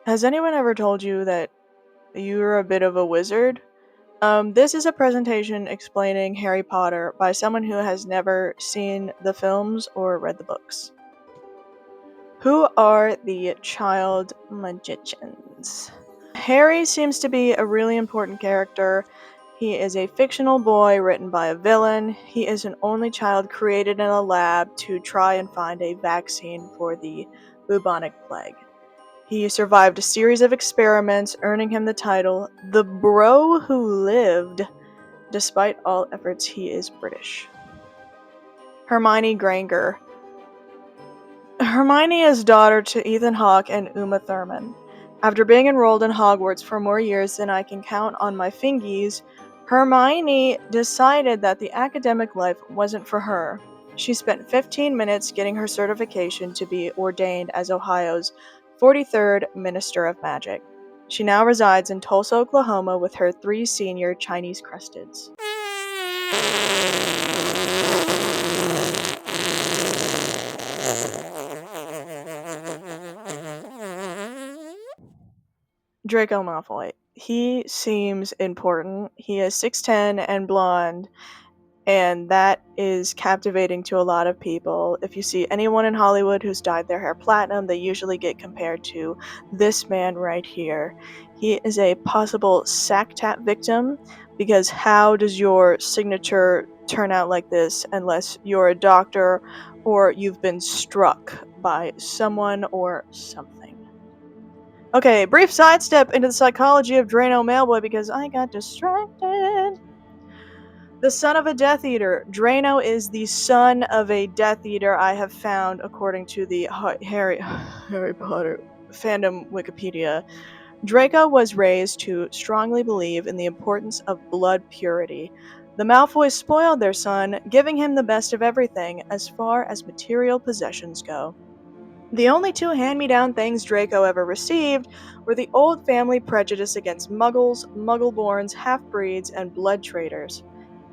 Has anyone ever told you that you're a bit of a wizard? This is a presentation explaining Harry Potter by someone who has never seen the films or read the books. Who are the child magicians? Harry seems to be a really important character. He is a fictional boy written by a villain. He is an only child created in a lab to try and find a vaccine for the bubonic plague. He survived a series of experiments, earning him the title the Bro Who Lived. Despite all efforts, he is British. Hermione Granger. Hermione is daughter to Ethan Hawke and Uma Thurman. After being enrolled in Hogwarts for more years than I can count on my fingies, Hermione decided that the academic life wasn't for her. She spent 15 minutes getting her certification to be ordained as Ohio's 43rd Minister of Magic. She now resides in Tulsa, Oklahoma with her 3 senior Chinese crusteds. Draco Malfoy. He seems important. He is 6'10 and blonde, and that is captivating to a lot of people. If you see anyone in Hollywood who's dyed their hair platinum, they usually get compared to this man right here. He is a possible sack tap victim, because how does your signature turn out like this unless you're a doctor or you've been struck by someone or something? Okay, brief sidestep into the psychology of Drano Mailboy because I got distracted. The son of a Death Eater. Drano is the son of a Death Eater, I have found, according to the Harry Potter fandom Wikipedia. Draco was raised to strongly believe in the importance of blood purity. The Malfoys spoiled their son, giving him the best of everything as far as material possessions go. The only 2 hand-me-down things Draco ever received were the old family prejudice against muggles, muggle-borns, half-breeds, and blood traders.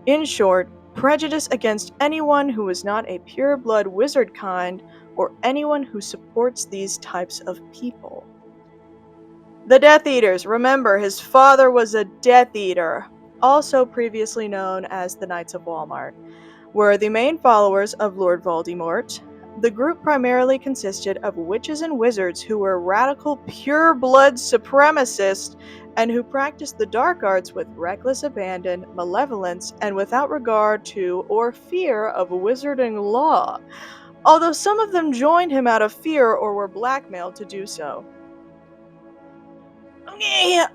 In short, prejudice against anyone who is not a pure-blood wizard kind, or anyone who supports these types of people. The Death Eaters. Remember, his father was a Death Eater, also previously known as the Knights of Walmart, were the main followers of Lord Voldemort. The group primarily consisted of witches and wizards who were radical pure-blood supremacists and who practiced the dark arts with reckless abandon, malevolence, and without regard to or fear of wizarding law, although some of them joined him out of fear or were blackmailed to do so. Okay,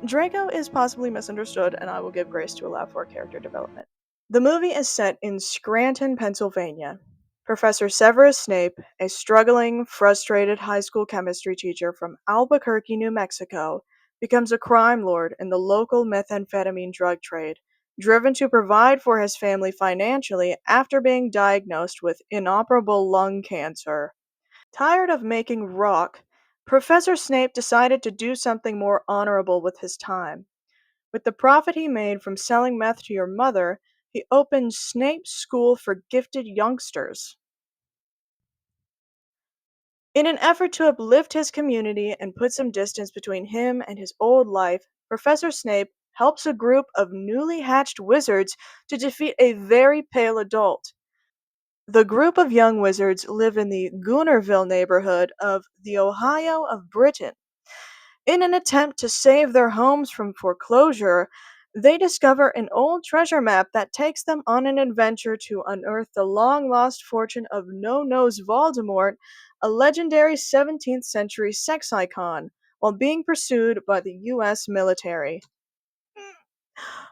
Draco is possibly misunderstood, and I will give grace to allow for character development. The movie is set in Scranton, Pennsylvania. Professor Severus Snape, a struggling, frustrated high school chemistry teacher from Albuquerque, New Mexico, becomes a crime lord in the local methamphetamine drug trade, driven to provide for his family financially after being diagnosed with inoperable lung cancer. Tired of making rock, Professor Snape decided to do something more honorable with his time. With the profit he made from selling meth to your mother, he opened Snape's School for Gifted Youngsters. In an effort to uplift his community and put some distance between him and his old life, Professor Snape helps a group of newly hatched wizards to defeat a very pale adult. The group of young wizards live in the Goonerville neighborhood of the Ohio of Britain. In an attempt to save their homes from foreclosure, they discover an old treasure map that takes them on an adventure to unearth the long-lost fortune of No-Nose Voldemort, a legendary 17th century sex icon, while being pursued by the US military.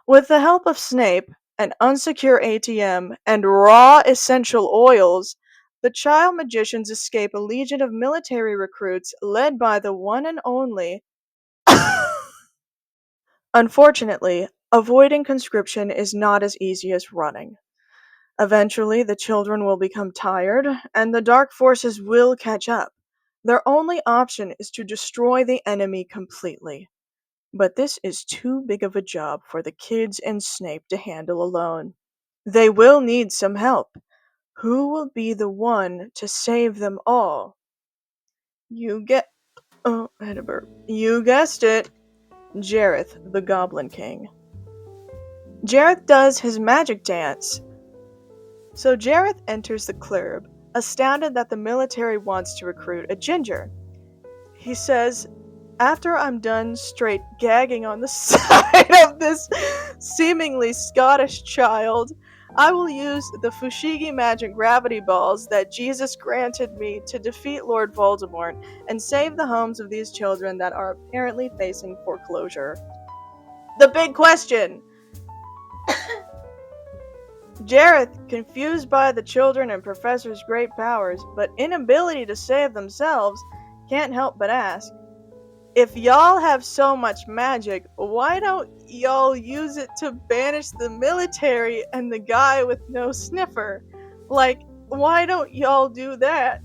With the help of Snape, an unsecure ATM, and raw essential oils, the child magicians escape a legion of military recruits led by the one and only. Unfortunately, avoiding conscription is not as easy as running. Eventually, the children will become tired, and the dark forces will catch up. Their only option is to destroy the enemy completely. But this is too big of a job for the kids and Snape to handle alone. They will need some help. Who will be the one to save them all? You get Oh, I had a burp. You guessed it. Jareth, the Goblin King. Jareth does his magic dance. So Jareth enters the club, astounded that the military wants to recruit a ginger. He says, after I'm done straight gagging on the side of this seemingly Scottish child, I will use the Fushigi magic gravity balls that Jesus granted me to defeat Lord Voldemort and save the homes of these children that are apparently facing foreclosure. The big question! Jareth, confused by the children and Professor's great powers, but inability to save themselves, can't help but ask, if y'all have so much magic, why don't y'all use it to banish the military and the guy with no sniffer? Like, why don't y'all do that?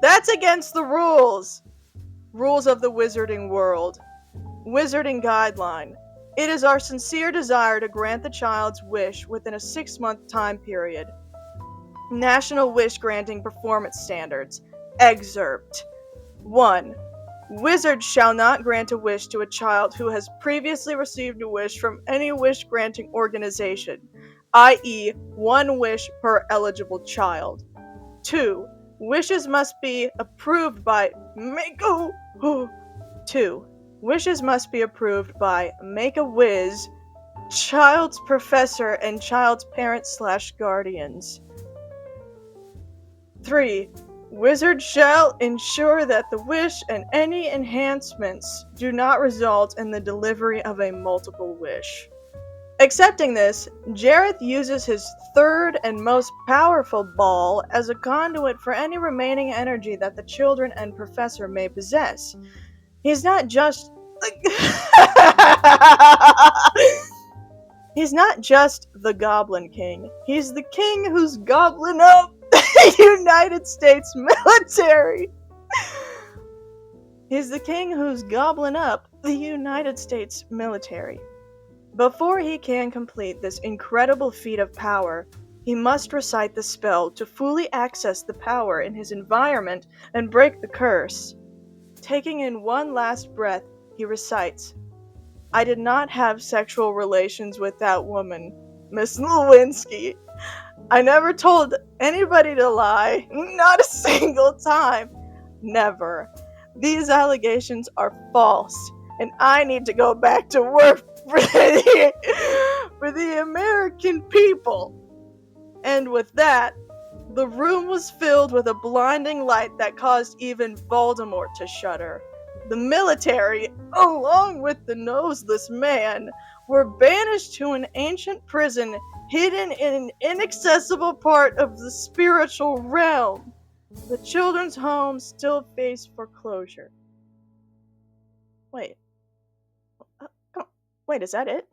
That's against the rules! Rules of the wizarding world. Wizarding guideline. It is our sincere desire to grant the child's wish within a 6-month time period. National Wish Granting Performance Standards. Excerpt. 1. Wizards shall not grant a wish to a child who has previously received a wish from any wish-granting organization, i.e., 1 wish per eligible child. 2. Wishes must be approved by Wishes must be approved by Make-A-Wiz, child's professor, and child's parents/guardians. 3. Wizards shall ensure that the wish and any enhancements do not result in the delivery of a multiple wish. Accepting this, Jareth uses his third and most powerful ball as a conduit for any remaining energy that the children and professor may possess. He's not just He's not just the Goblin King. He's the king who's gobbling up the United States military. He's the king who's gobbling up the United States military. Before he can complete this incredible feat of power, he must recite the spell to fully access the power in his environment and break the curse. Taking in one last breath, he recites, I did not have sexual relations with that woman, Miss Lewinsky. I never told anybody to lie, not a single time. Never. These allegations are false, and I need to go back to work for the American people. And with that, the room was filled with a blinding light that caused even Voldemort to shudder. The military, along with the noseless man, were banished to an ancient prison hidden in an inaccessible part of the spiritual realm. The children's home still faced foreclosure. Wait. Wait, is that it?